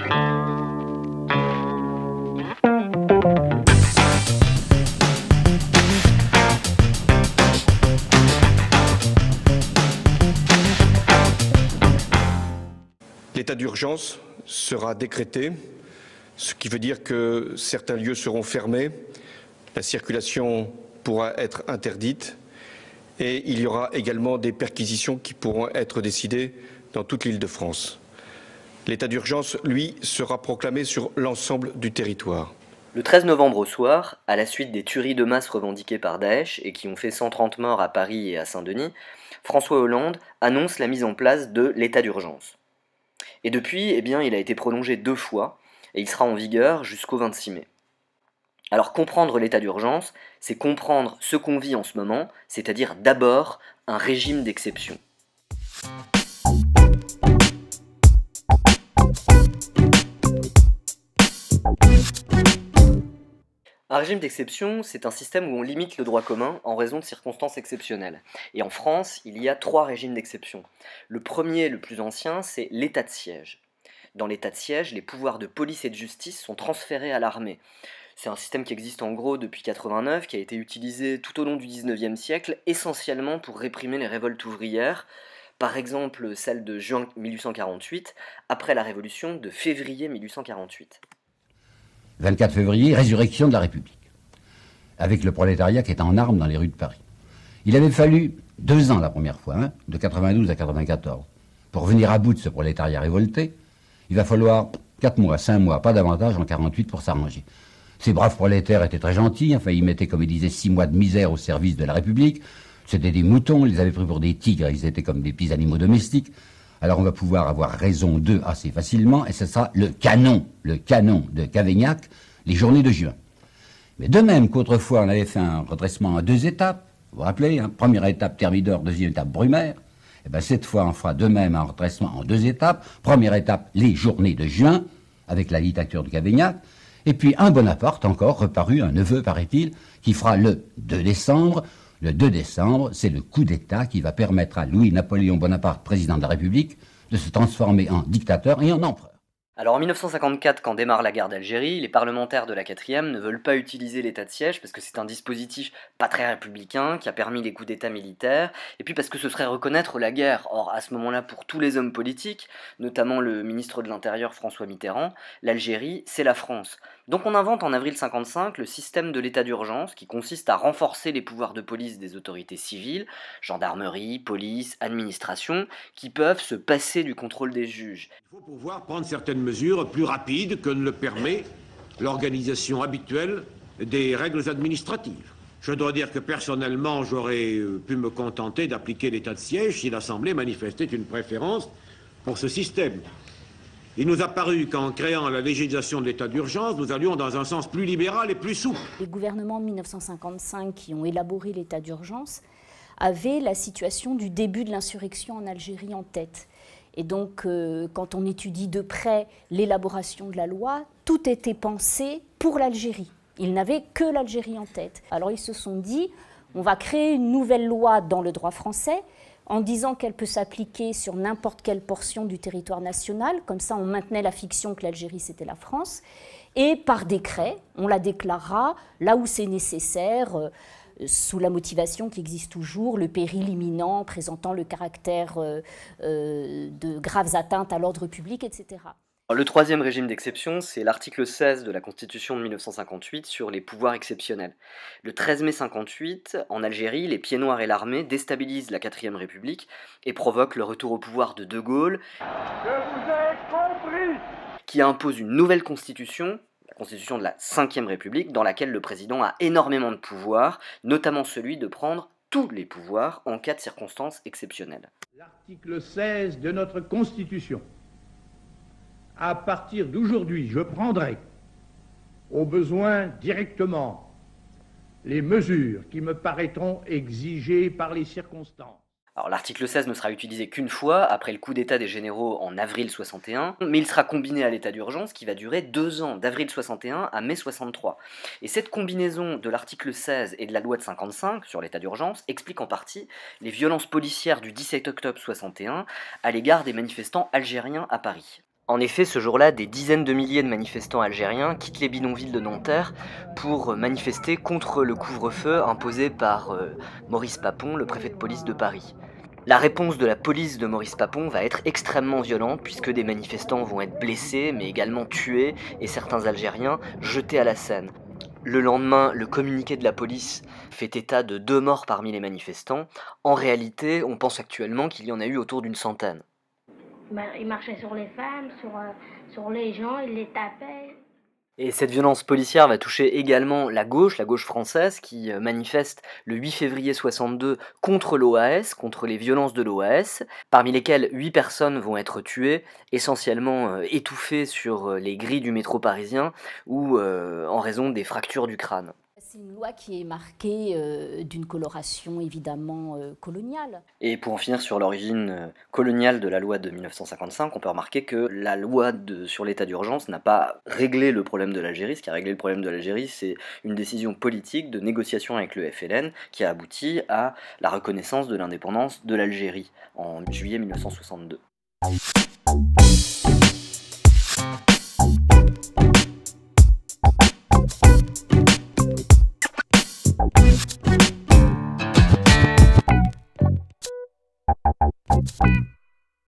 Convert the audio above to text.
L'état d'urgence sera décrété, ce qui veut dire que certains lieux seront fermés, la circulation pourra être interdite et il y aura également des perquisitions qui pourront être décidées dans toute l'Île-de-France. L'état d'urgence, lui, sera proclamé sur l'ensemble du territoire. Le 13 novembre au soir, à la suite des tueries de masse revendiquées par Daesh et qui ont fait 130 morts à Paris et à Saint-Denis, François Hollande annonce la mise en place de l'état d'urgence. Et depuis, il a été prolongé 2 fois, et il sera en vigueur jusqu'au 26 mai. Alors comprendre l'état d'urgence, c'est comprendre ce qu'on vit en ce moment, c'est-à-dire d'abord un régime d'exception. Un régime d'exception, c'est un système où on limite le droit commun en raison de circonstances exceptionnelles. Et en France, il y a 3 régimes d'exception. Le premier, le plus ancien, c'est l'état de siège. Dans l'état de siège, les pouvoirs de police et de justice sont transférés à l'armée. C'est un système qui existe en gros depuis 89, qui a été utilisé tout au long du 19e siècle, essentiellement pour réprimer les révoltes ouvrières, par exemple celle de juin 1848, après la révolution de février 1848. 24 février, résurrection de la République, avec le prolétariat qui est en armes dans les rues de Paris. Il avait fallu 2 ans la première fois, de 92 à 94, pour venir à bout de ce prolétariat révolté. Il va falloir 4 mois, 5 mois, pas davantage en 48 pour s'arranger. Ces braves prolétaires étaient très gentils, enfin ils mettaient, comme ils disaient, 6 mois de misère au service de la République. C'était des moutons, on les avait pris pour des tigres, ils étaient comme des petits animaux domestiques. Alors on va pouvoir avoir raison d'eux assez facilement, et ce sera le canon de Cavaignac, les journées de juin. Mais de même qu'autrefois on avait fait un redressement en 2 étapes, vous vous rappelez, première étape Thermidor, deuxième étape Brumaire, et bien cette fois on fera de même un redressement en 2 étapes, première étape les journées de juin, avec la dictature de Cavaignac, et puis un Bonaparte encore reparu, un neveu paraît-il, qui fera le 2 décembre. Le 2 décembre, c'est le coup d'État qui va permettre à Louis-Napoléon Bonaparte, président de la République, de se transformer en dictateur et en empereur. Alors en 1954, quand démarre la guerre d'Algérie, les parlementaires de la 4e ne veulent pas utiliser l'état de siège parce que c'est un dispositif pas très républicain qui a permis les coups d'état militaires, et puis parce que ce serait reconnaître la guerre. Or à ce moment-là, pour tous les hommes politiques, notamment le ministre de l'Intérieur François Mitterrand, l'Algérie c'est la France. Donc on invente en avril 55 le système de l'état d'urgence qui consiste à renforcer les pouvoirs de police des autorités civiles, gendarmerie, police, administration, qui peuvent se passer du contrôle des juges. Il faut pouvoir prendre certaines mesures plus rapides que ne le permet l'organisation habituelle des règles administratives. Je dois dire que personnellement, j'aurais pu me contenter d'appliquer l'état de siège si l'Assemblée manifestait une préférence pour ce système. Il nous a paru qu'en créant la législation de l'état d'urgence, nous allions dans un sens plus libéral et plus souple. Les gouvernements de 1955 qui ont élaboré l'état d'urgence avaient la situation du début de l'insurrection en Algérie en tête. Et donc, quand on étudie de près l'élaboration de la loi, tout était pensé pour l'Algérie. Ils n'avaient que l'Algérie en tête. Alors ils se sont dit, on va créer une nouvelle loi dans le droit français, en disant qu'elle peut s'appliquer sur n'importe quelle portion du territoire national, comme ça on maintenait la fiction que l'Algérie c'était la France, et par décret, on la déclarera là où c'est nécessaire, sous la motivation qui existe toujours, le péril imminent présentant le caractère de graves atteintes à l'ordre public, etc. Le 3e régime d'exception, c'est l'article 16 de la Constitution de 1958 sur les pouvoirs exceptionnels. Le 13 mai 58, en Algérie, les pieds noirs et l'armée déstabilisent la 4e République et provoquent le retour au pouvoir de De Gaulle, qui impose une nouvelle constitution, la constitution de la 5e République, dans laquelle le président a énormément de pouvoirs, notamment celui de prendre tous les pouvoirs en cas de circonstances exceptionnelles. L'article 16 de notre Constitution. À partir d'aujourd'hui, je prendrai, au besoin directement, les mesures qui me paraîtront exigées par les circonstances. Alors l'article 16 ne sera utilisé qu'une fois, après le coup d'état des généraux en avril 61, mais il sera combiné à l'état d'urgence qui va durer 2 ans, d'avril 61 à mai 63. Et cette combinaison de l'article 16 et de la loi de 55 sur l'état d'urgence explique en partie les violences policières du 17 octobre 61 à l'égard des manifestants algériens à Paris. En effet, ce jour-là, des dizaines de milliers de manifestants algériens quittent les bidonvilles de Nanterre pour manifester contre le couvre-feu imposé par Maurice Papon, le préfet de police de Paris. La réponse de la police de Maurice Papon va être extrêmement violente puisque des manifestants vont être blessés mais également tués et certains Algériens jetés à la Seine. Le lendemain, le communiqué de la police fait état de 2 morts parmi les manifestants. En réalité, on pense actuellement qu'il y en a eu autour d'une centaine. Il marchait sur les femmes, sur les gens, il les tapait. Et cette violence policière va toucher également la gauche française, qui manifeste le 8 février 62 contre l'OAS, contre les violences de l'OAS, parmi lesquelles 8 personnes vont être tuées, essentiellement étouffées sur les grilles du métro parisien ou en raison des fractures du crâne. C'est une loi qui est marquée d'une coloration évidemment coloniale. Et pour en finir sur l'origine coloniale de la loi de 1955, on peut remarquer que la loi sur l'état d'urgence n'a pas réglé le problème de l'Algérie. Ce qui a réglé le problème de l'Algérie, c'est une décision politique de négociation avec le FLN qui a abouti à la reconnaissance de l'indépendance de l'Algérie en juillet 1962.